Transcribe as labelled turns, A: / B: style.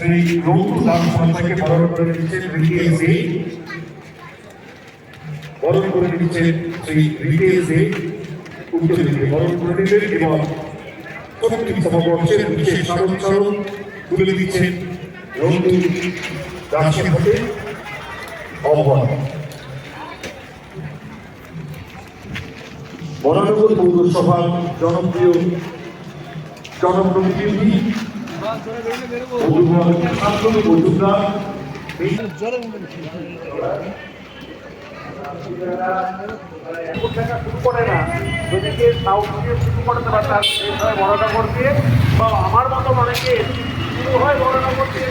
A: এই রংপুর গ্রাম পঞ্চায়েতকে বরণ করে নিচ্ছেন বরণ করে নিচ্ছেন সেই রিকেশে উচ্চনীতি বরণ করে নিলেন এবং প্রত্যেক সমাবর্ষের বিশেষ স্মারক তুলে দিচ্ছেন রংপুর রাষ্ট্রপতি অবদান। বরানগর পৌরসভার জনপ্রিয় জনপ্রতিনিধি শুরু করে না, যদি কেউ সাউথ দিয়ে শুরু করতে পারে তার বড়নগর দিয়ে, বা আমার মতো অনেকে শুরু হয় বড়নগর দিয়ে।